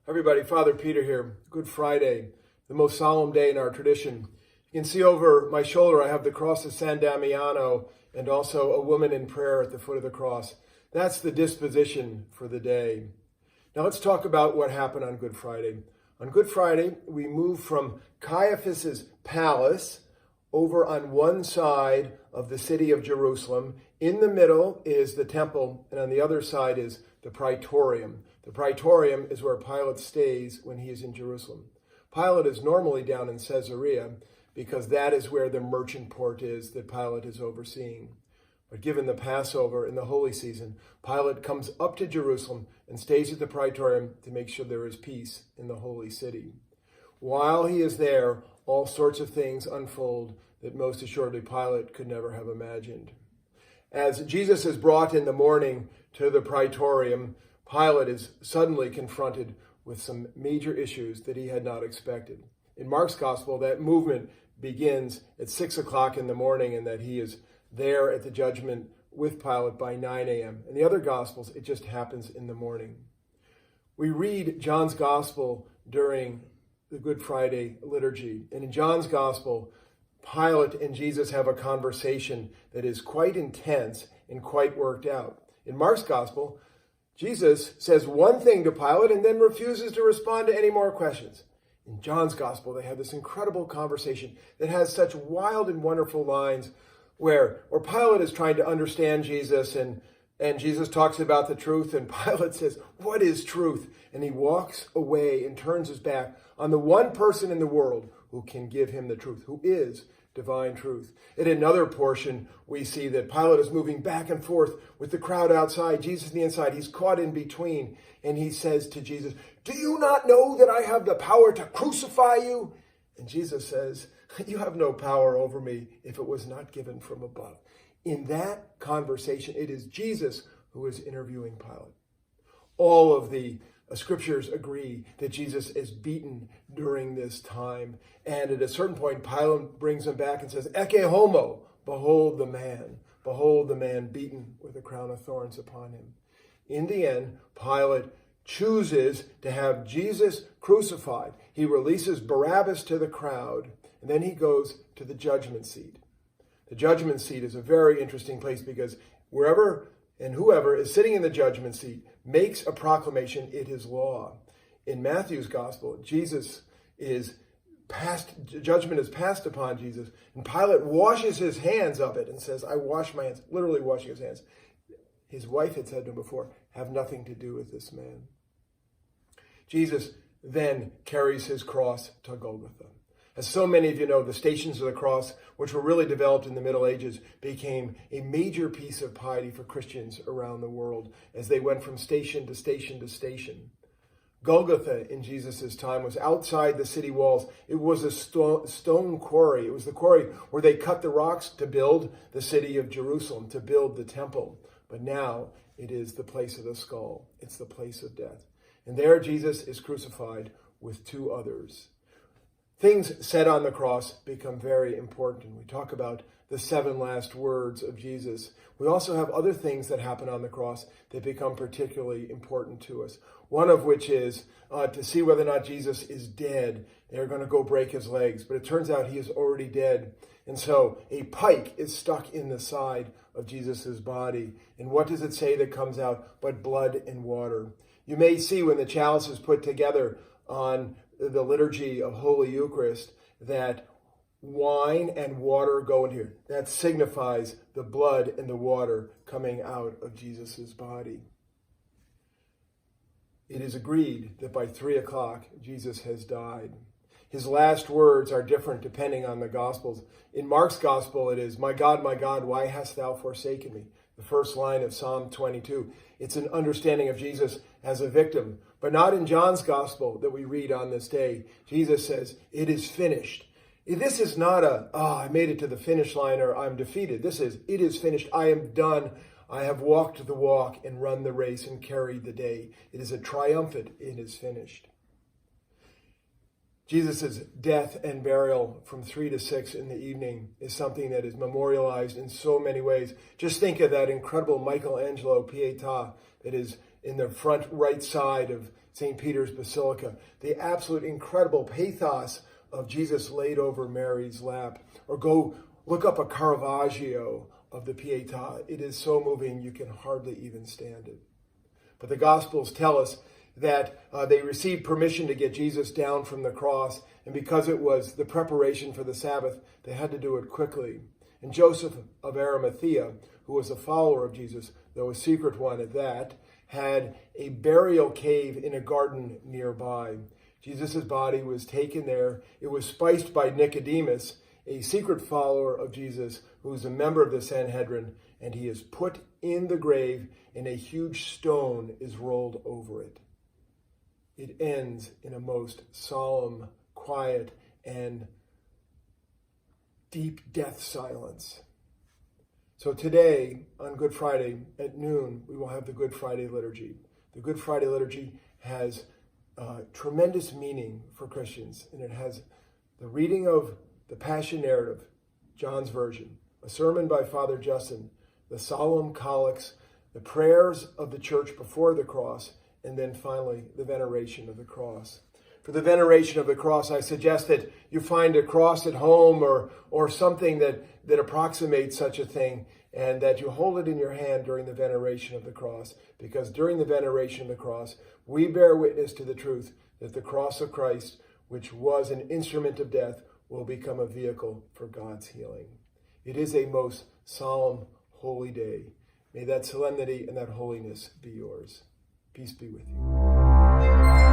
Everybody, Father Peter here. Good Friday, the most solemn day in our tradition. You can see over my shoulder I have the cross of San Damiano and also a woman in prayer at the foot of the cross. That's the disposition for the day. Now let's talk about what happened on Good Friday. On Good Friday, we move from Caiaphas's palace over on one side of the city of Jerusalem. In the middle is the temple, and on the other side is the praetorium. The praetorium is where Pilate stays when he is in Jerusalem. Pilate is normally down in Caesarea because that is where the merchant port is that Pilate is overseeing. But given the Passover in the holy season, Pilate comes up to Jerusalem and stays at the praetorium to make sure there is peace in the holy city. While he is there, all sorts of things unfold that most assuredly Pilate could never have imagined. As Jesus is brought in the morning to the praetorium, Pilate is suddenly confronted with some major issues that he had not expected. In Mark's gospel, that movement begins at 6 o'clock in the morning and that he is there at the judgment with Pilate by 9 a.m. In the other gospels, it just happens in the morning. We read John's gospel during the Good Friday liturgy. And in John's gospel, Pilate and Jesus have a conversation that is quite intense and quite worked out. In Mark's gospel, Jesus says one thing to Pilate and then refuses to respond to any more questions. In John's gospel, they have this incredible conversation that has such wild and wonderful lines where Pilate is trying to understand Jesus and Jesus talks about the truth and Pilate says, "What is truth?" And he walks away and turns his back on the one person in the world who can give him the truth, who is divine truth. In another portion, we see that Pilate is moving back and forth with the crowd outside, Jesus on the inside. He's caught in between, and he says to Jesus, "Do you not know that I have the power to crucify you?" And Jesus says, "You have no power over me if it was not given from above." In that conversation, it is Jesus who is interviewing Pilate. All of the scriptures agree that Jesus is beaten during this time. And at a certain point, Pilate brings him back and says, "Ecce homo, behold the man beaten with a crown of thorns upon him." In the end, Pilate chooses to have Jesus crucified. He releases Barabbas to the crowd, and then he goes to the judgment seat. The judgment seat is a very interesting place because wherever and whoever is sitting in the judgment seat makes a proclamation, it is law. In Matthew's gospel, judgment is passed upon Jesus, and Pilate washes his hands of it and says, "I wash my hands," literally washing his hands. His wife had said to him before, "Have nothing to do with this man." Jesus then carries his cross to Golgotha. As so many of you know, the Stations of the Cross, which were really developed in the Middle Ages, became a major piece of piety for Christians around the world as they went from station to station to station. Golgotha in Jesus' time was outside the city walls. It was a stone quarry. It was the quarry where they cut the rocks to build the city of Jerusalem, to build the temple. But now it is the place of the skull. It's the place of death. And there Jesus is crucified with two others. Things said on the cross become very important. We talk about the 7 last words of Jesus. We also have other things that happen on the cross that become particularly important to us. One of which is to see whether or not Jesus is dead. They're going to go break his legs, but it turns out he is already dead. And so a pike is stuck in the side of Jesus' body. And what does it say that comes out but blood and water? You may see when the chalice is put together on the liturgy of Holy Eucharist that wine and water go in here. That signifies the blood and the water coming out of Jesus' body. It is agreed that by 3 o'clock, Jesus has died. His last words are different depending on the Gospels. In Mark's Gospel, it is, my God, why hast thou forsaken me?" The first line of Psalm 22. It's an understanding of Jesus as a victim. But not in John's Gospel that we read on this day. Jesus says, "It is finished." This is not I made it to the finish line or I'm defeated. This is, it is finished. I am done. I have walked the walk and run the race and carried the day. It is a triumphant, it is finished. Jesus' death and burial from 3 to 6 in the evening is something that is memorialized in so many ways. Just think of that incredible Michelangelo Pietà that is in the front right side of St. Peter's Basilica. The absolute incredible pathos of Jesus laid over Mary's lap. Or go look up a Caravaggio of the Pietà. It is so moving you can hardly even stand it. But the Gospels tell us that they received permission to get Jesus down from the cross, and because it was the preparation for the Sabbath, they had to do it quickly. And Joseph of Arimathea, who was a follower of Jesus, though a secret one at that, had a burial cave in a garden nearby. Jesus' body was taken there. It was spiced by Nicodemus, a secret follower of Jesus, who was a member of the Sanhedrin, and he is put in the grave, and a huge stone is rolled over it. It ends in a most solemn, quiet, and deep death silence. So today, on Good Friday at noon, we will have the Good Friday liturgy. The Good Friday liturgy has tremendous meaning for Christians, and it has the reading of the Passion Narrative, John's version, a sermon by Father Justin, the solemn collects, the prayers of the church before the cross, and then finally the veneration of the cross. For the veneration of the cross, I suggest that you find a cross at home or something that approximates such a thing, and that you hold it in your hand during the veneration of the cross, because during the veneration of the cross, we bear witness to the truth that the cross of Christ, which was an instrument of death, will become a vehicle for God's healing. It is a most solemn, holy day. May that solemnity and that holiness be yours. Peace be with you.